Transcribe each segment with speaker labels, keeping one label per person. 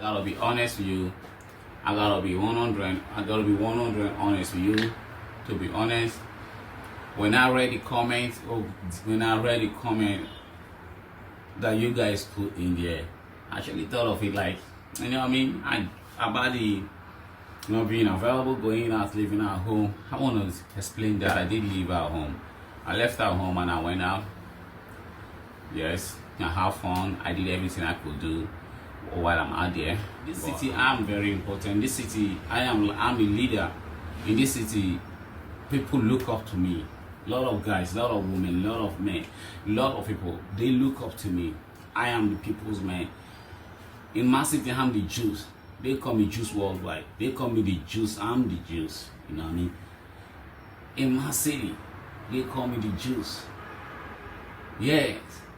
Speaker 1: gotta be honest with you. I gotta be 100. I gotta be 100 honest with you. To be honest, when I read the comments, that you guys put in there, I actually thought of it like, you know what I mean? About the being available, going out, living at home. I want to explain that I did live at home. I left at home and I went out. Yes, I have fun. I did everything I could do while I'm out there. This city, I'm very important. This city, I'm a leader. In this city, people look up to me. A lot of guys, a lot of women, a lot of men, a lot of people, they look up to me. I am the people's man. In my city, I'm the Jews. They call me Jews worldwide. They call me the Jews. I'm the Jews. You know what I mean? In my city, they call me the Jews. Yes.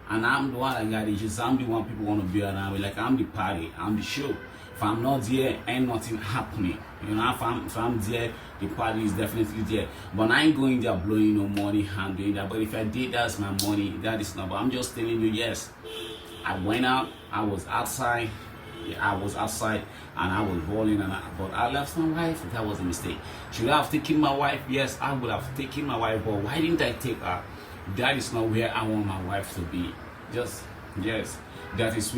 Speaker 1: And I'm the one that got the Jews. I'm the one people want to be around me. Like, I'm the party. I'm the show. If I'm not there, ain't nothing happening. You know, if I'm there, the party is definitely there. But I ain't going there blowing no money, I'm doing that. But if I did, that's my money. That is not. But I'm just telling you, yes. I went out. I was outside. Yeah, I was outside and I was rolling, but I left my wife. That was a mistake. Should I have taken my wife? Yes, I would have taken my wife, but why didn't I take her? That is not where I want my wife to be. Yes, that is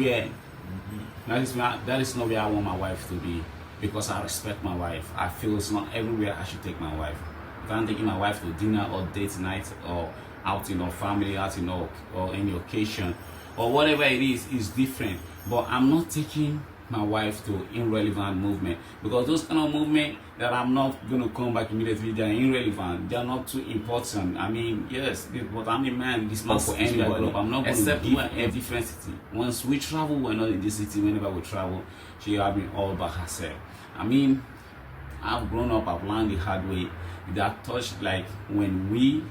Speaker 1: not where I want my wife to be, because I respect my wife. I feel it's not everywhere I should take my wife. If I'm taking my wife to dinner or date night or outing or family outing or any occasion or whatever it is different. But I'm not taking my wife to irrelevant movement, because those kind of movement that I'm not going to come back immediately, they're irrelevant. They're not too important. I mean, yes, but I'm a man. This not for anybody. I'm not going to give a different city. Once we travel, we're not in this city. Whenever we travel, she has been all by herself. I mean, I've grown up. I've learned the hard way. That touch, like when we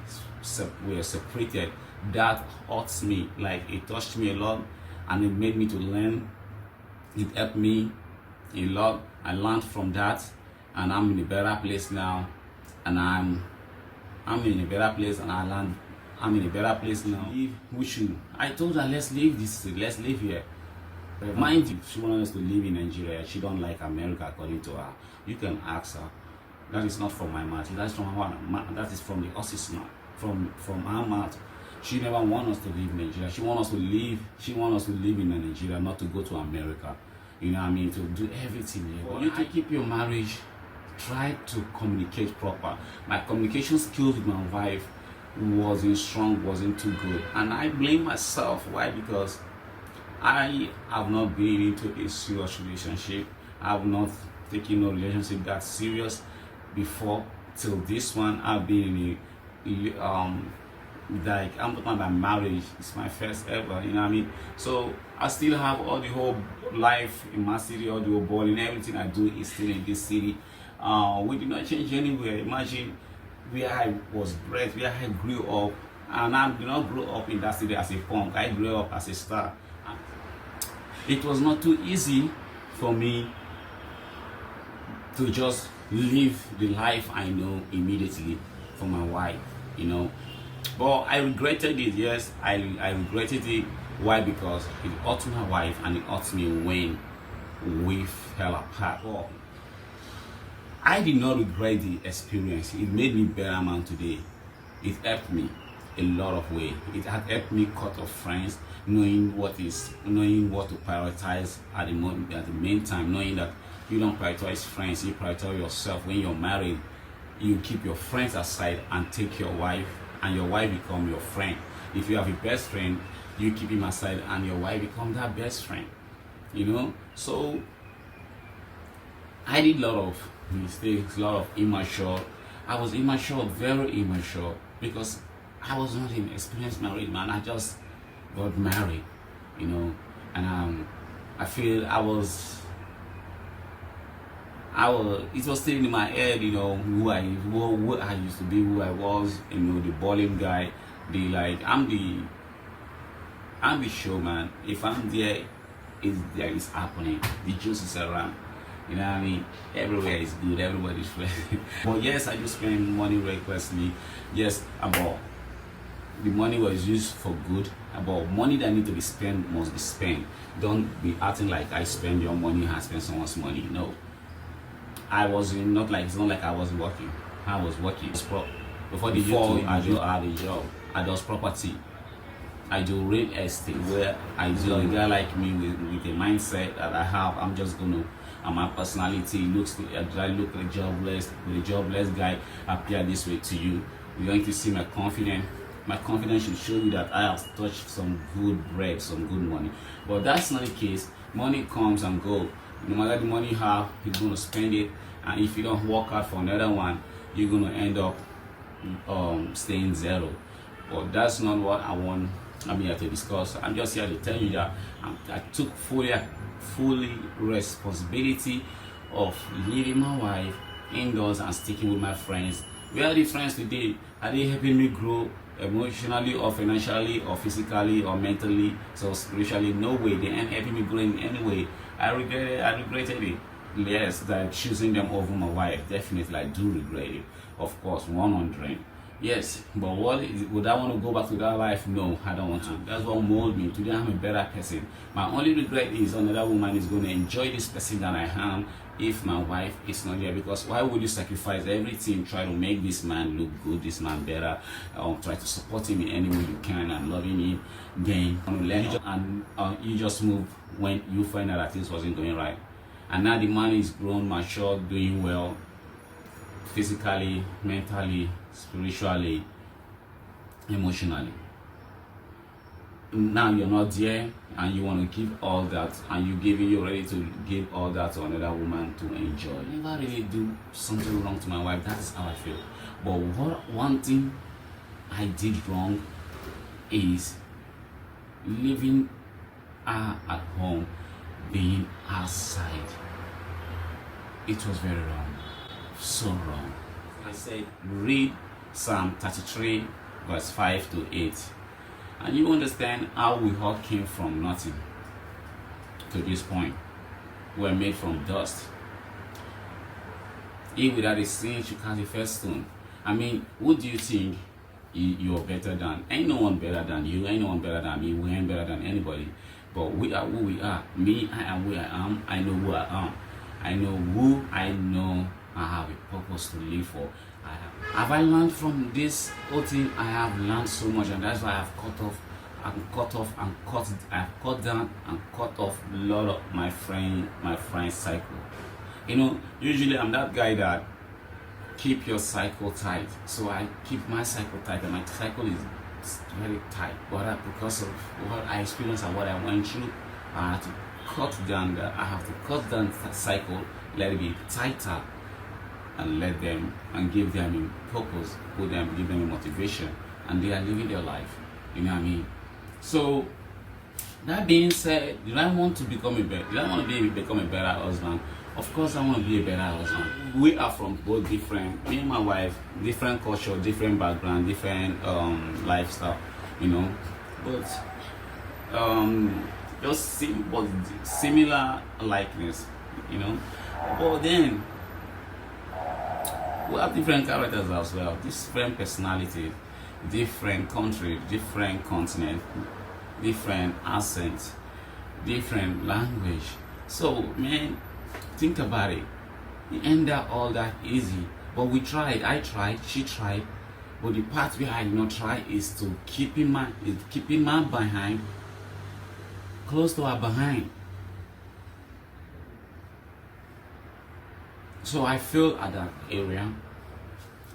Speaker 1: were separated, that hurts me. Like, it touched me a lot. And it made me to learn. It helped me a lot. I learned from that, and I'm in a better place now. And I'm in a better place, and I learned. I'm in a better place now. I told her, let's leave this city. Let's live here. Mind you, she wanted us to live in Nigeria. She don't like America, according to her. You can ask her. That is not from my mouth. That's from her. That is from the horse's mouth. From her mouth. She never wants us to live in Nigeria. She wants us to live in Nigeria, not to go to America. You know what I mean? To do everything here. For you to keep your marriage, try to communicate proper. My communication skills with my wife wasn't strong, wasn't too good. And I blame myself. Why? Because I have not been into a serious relationship. I have not taken no relationship that serious before. Till this one, I've been in a like, I'm talking about marriage. It's my first ever, you know what I mean? So I still have all the whole life in my city, all the whole ball, and everything I do is still in this city. We did not change anywhere. Imagine where I was bred, where I grew up, and I did not grow up in that city as a punk. I grew up as a star. It was not too easy for me to just live the life I know immediately for my wife, you know. But I regretted it, yes, I regretted it. Why? Because it hurt my wife and it hurt me when we fell apart. But I did not regret the experience. It made me a better man today. It helped me a lot of way. It had helped me cut off friends, knowing what to prioritize at the main time, knowing that you don't prioritize friends, you prioritize yourself. When you're married, you keep your friends aside and take your wife, and your wife become your friend. If you have a best friend, you keep him aside and your wife become that best friend, you know. So I did a lot of mistakes, a lot of immature. I was immature, very immature, because I was not an experienced married man. I just got married, you know, and I feel it was still in my head, you know, who I used to be, who I was, you know, the balling guy, I'm the showman. If I'm there, it's happening. The juice is around. You know what I mean? Everywhere is good, everybody's friendly. But yes, I just spend money recklessly. Yes, about the money was used for good, but money that need to be spent must be spent. Don't be acting like I spend your money, I spend someone's money. No, I was not like, it's not like I wasn't working. I was working. Before I do have a job, I do property. I do real estate, where I do a guy like me with the mindset that I have. I'm just gonna, and my personality looks, I look like jobless. With a jobless guy appear this way to you, you're going to see my confidence. My confidence should show you that I have touched some good bread, some good money. But that's not the case. Money comes and goes. No matter the money you have, you're gonna spend it, and if you don't work hard for another one, you're gonna end up staying zero. But that's not what I'm here to discuss. I'm just here to tell you that I took fully responsibility of leaving my wife indoors and sticking with my friends. Where are the friends today? Are they helping me grow emotionally or financially or physically or mentally, so spiritually? No way. They ain't helping me grow in any way. I regretted it. Yes, that choosing them over my wife. Definitely, I do regret it. Of course, 100. Yes, but would I want to go back to that life? No, I don't want to. That's what molded me. Today I'm a better person. My only regret is another woman is going to enjoy this person that I am if my wife is not there. Because why would you sacrifice everything, try to make this man look good, this man better, try to support him in any way you can and loving him, then and you just move when you find out that things wasn't going right. And now the man is grown, mature, doing well, physically, mentally, spiritually, emotionally. Now you're not there and you want to give all that, and you're ready to give all that to another woman to enjoy. I never really do something wrong to my wife. That is how I feel. But one thing I did wrong is leaving her at home, being outside. It was very wrong. So wrong. I said, read Psalm 33, verse 5 to 8. And you understand how we all came from nothing to this point. We're made from dust. He without a sin should cast the first stone. I mean, who do you think you're better than? Ain't no one better than you, ain't no one better than me, we ain't better than anybody. But we are who we are. Me, I am who I am. I know who I am. I know who I know. I have a purpose to live for. Have I learned from this whole thing? I have learned so much, and that's why I've cut down and cut off a lot of my friend cycle. You know, usually I'm that guy that keep your cycle tight. So I keep my cycle tight, and my cycle is very tight. But because of what I experienced and what I went through, I had to cut down that cycle, let it be tighter, and let them and give them a purpose, give them a motivation, and they are living their life. You know what I mean? So that being said, did I want to become a better husband? Of course I want to be a better husband. We are from both different, me and my wife, different culture, different background, different lifestyle, you know. But just similar likeness, you know. But then we have different characters as well, different personality, different country, different continent, different accent, different language. So man, think about it. It ended up all that easy. But we tried, I tried, she tried. But the part where I did not try is to keeping my behind close to her behind. So I failed at that area.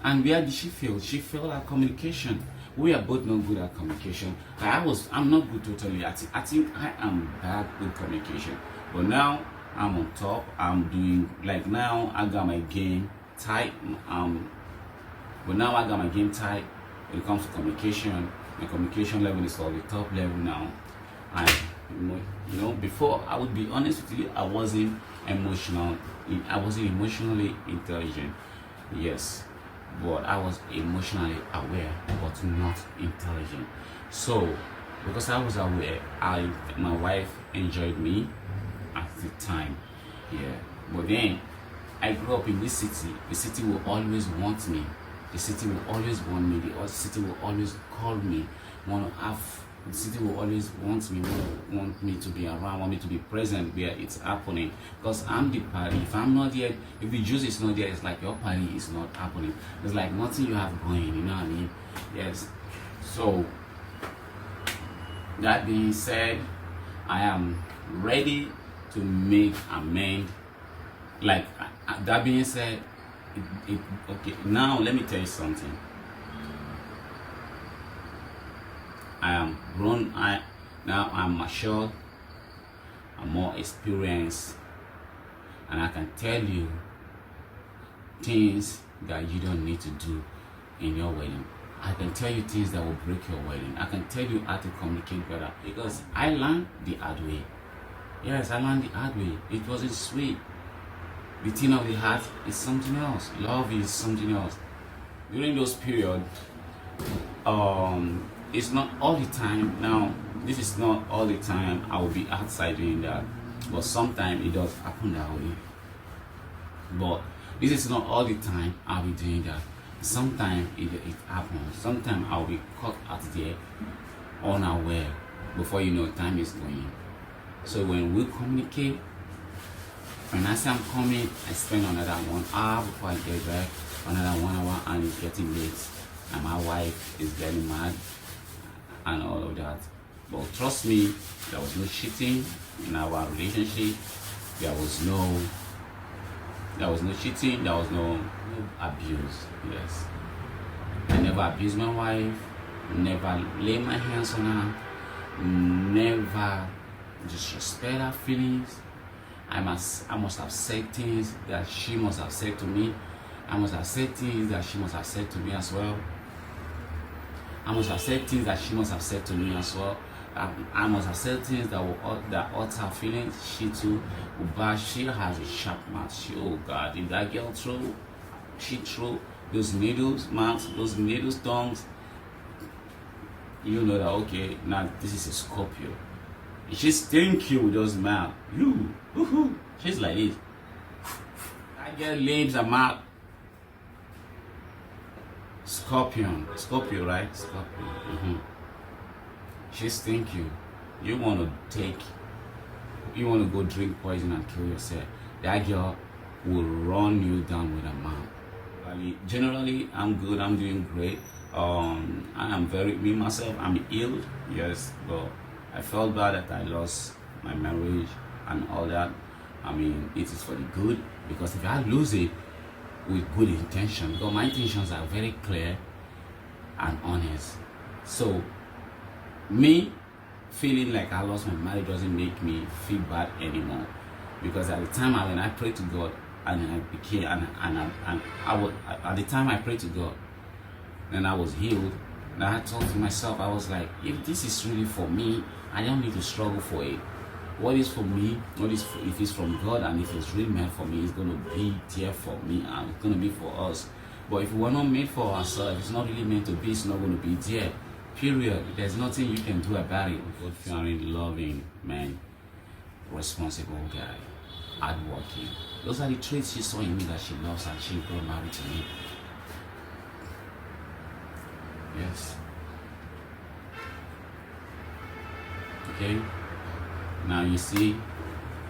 Speaker 1: And where did she fail? She failed at communication. We are both not good at communication. I'm not good totally. I think I am bad with communication. But now I'm on top. I'm doing, like, now I got my game tight. But now I got my game tight when it comes to communication. My communication level is on the top level now. And you know, before, I would be honest with you, I wasn't emotionally intelligent. Yes, but I was emotionally aware, but not intelligent. So because I was aware, my wife enjoyed me at the time. Yeah, but then I grew up in this city. The city will always want me. The city will always want me. The city will always call me. The city will always want me to be around, want me to be present where it's happening. Because I'm the party. If I'm not there, if the juice is not there, it's like your party is not happening. It's like nothing you have going, you know what I mean? Yes. So, that being said, I am ready to make amend. Like, that being said, okay, now let me tell you something. I am grown, now I'm matured, I'm more experienced, and I can tell you things that you don't need to do in your wedding. I can tell you things that will break your wedding. I can tell you how to communicate better, because I learned the hard way. Yes, I learned the hard way. It wasn't sweet. The thing of the heart is something else. Love is something else. During those periods, it's not all the time. Now, this is not all the time I will be outside doing that, but sometimes it does happen that way. But this is not all the time I'll be doing that. Sometimes it happens. Sometimes I'll be caught out there unaware. Before you know, time is going. So when we communicate, when I say I'm coming, I spend another 1 hour before I get back, another 1 hour, and it's getting late, and my wife is getting mad, and all of that. But trust me, there was no cheating in our relationship. There was no cheating. There was no abuse. Yes, I never abused my wife. Never lay my hands on her. Never disrespect her feelings. I must have said things that she must have said to me. I must have said things that she must have said to me as well. I must have said things that she must have said to me as well. I must have said things that hurt her feelings. She too, but she has a sharp mouth. Oh God, if that girl she threw those needles, mouths, those needles, tongues, you know that, okay, now this is a Scorpio. She's thank you with those mouth. She's like this. That girl leaves her mouth. Scorpio, right? Scorpio. She's thank you. You want to go drink poison and kill yourself. That girl will run you down with her mouth. Generally, I'm good. I'm doing great. I'm healed. Yes, but I felt bad that I lost my marriage and all that. I mean, it is for the good, because if I lose it with good intention, because my intentions are very clear and honest. So, me feeling like I lost my marriage doesn't make me feel bad anymore, because at the time when I prayed to God and I became at the time I prayed to God and I was healed, and I thought to myself, I was like, if this is really for me, I don't need to struggle for it. What is for me, if it's from God, and if it's really meant for me, it's going to be there for me, and it's going to be for us. But if we're not made for ourselves, it's not really meant to be, it's not going to be there. Period. There's nothing you can do about it. God-fearing, loving man, responsible guy, hardworking. Those are the traits she saw in me that she loves, and she got married to me. Yes. Okay. Now you see,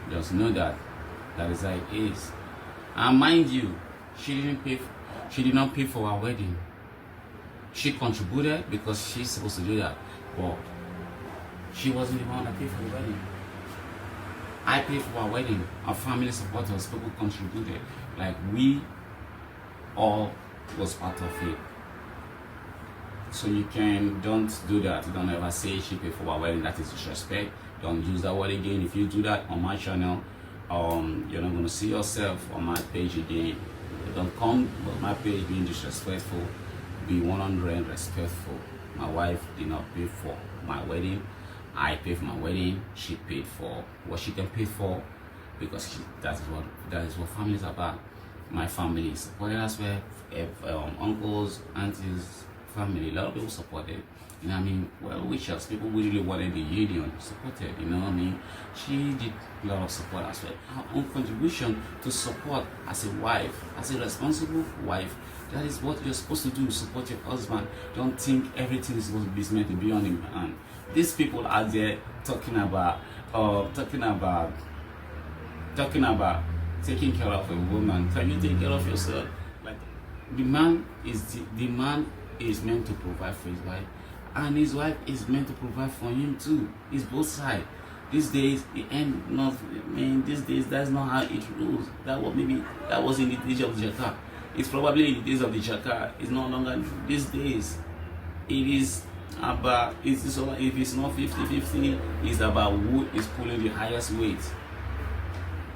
Speaker 1: just know that is how it is. And mind you, she did not pay for our wedding. She contributed because she's supposed to do that, but she wasn't the one that paid for the wedding. I paid for our wedding. Our family supporters, people contributed. Like, we all was part of it. So don't do that. Don't ever say she paid for our wedding. That is disrespect. Don't use that word again. If you do that on my channel, you're not going to see yourself on my page again. Don't come on my page being disrespectful. Be 100 respectful. My wife did not pay for my wedding. I paid for my wedding. She paid for what she can pay for, because that is what family is about. My family is supported as well. Uncles, aunties, family. A lot of people supported. You know what I mean? Well wishers, people who really wanted the union supported. You know what I mean? She did a lot of support as well. Her own contribution to support as a wife, as a responsible wife. That is what you're supposed to do. Support your husband. Don't think everything is supposed to be meant to be on him. And these people out there talking about taking care of a woman. Can you take care of yourself? Like the man is meant to provide for his wife, and his wife is meant to provide for him too. It's both sides. These days, these days that's not how it rules. That was in the days of the Jaka. It's probably in the days of the Jaka. It's no longer these days. It is about if it's not 50-50, it's about who is pulling the highest weight.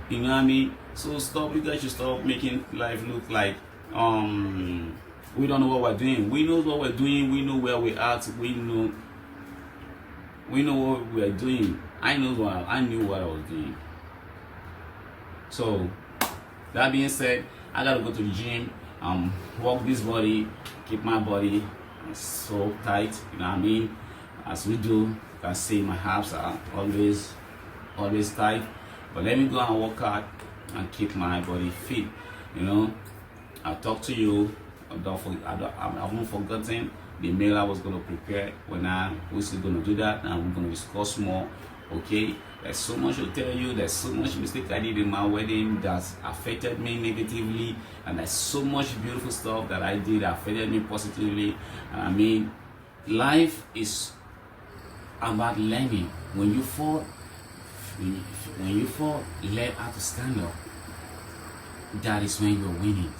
Speaker 1: You know what I mean? So you guys should stop making life look like we don't know what we're doing. We know what we're doing, we know where we're at, we know what we're doing. I knew what I was doing. So that being said, I gotta go to the gym, work this body, keep my body so tight, you know what I mean? As we do, you can see my abs are always tight. But let me go and work out and keep my body fit. You know, I'll talk to you. I haven't forgotten the mail I was going to prepare we're still going to do that, and we're going to discuss more. Okay, there's so much to tell you. There's so much mistake I did in my wedding that's affected me negatively, and there's so much beautiful stuff that I did that affected me positively. And I mean, life is about learning. When you fall, learn how to stand up. That is when you're winning.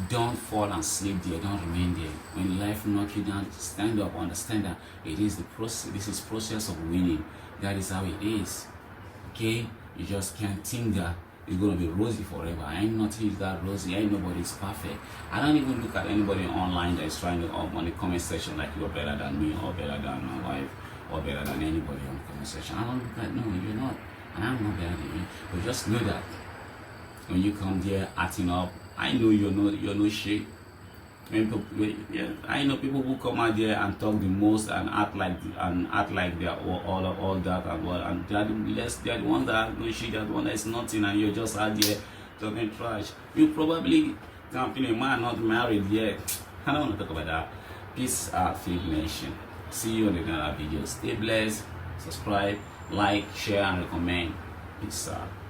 Speaker 1: Don't fall and sleep there. Don't remain there. When life knocks you down, stand up. Understand that it is the process. This is process of winning. That is how it is. Okay? You just can't think that it's gonna be rosy forever. Ain't nothing is that rosy. Ain't nobody's perfect. I don't even look at anybody online that is trying to on the comment section like you're better than me, or better than my wife, or better than anybody on the comment section. I don't look at, no, you're not, and I'm not better than you. But just know that when you come there acting up, I know you're no shit. I know people who come out there and talk the most and act like they're all that and what, and they're the ones that have no shit. They're the ones that's nothing, and you're just out there talking trash. You probably can't feel a man not married yet. I don't want to talk about that. Peace out, Fig Nation. See you in another video. Stay blessed. Subscribe, like, share, and recommend. Peace out.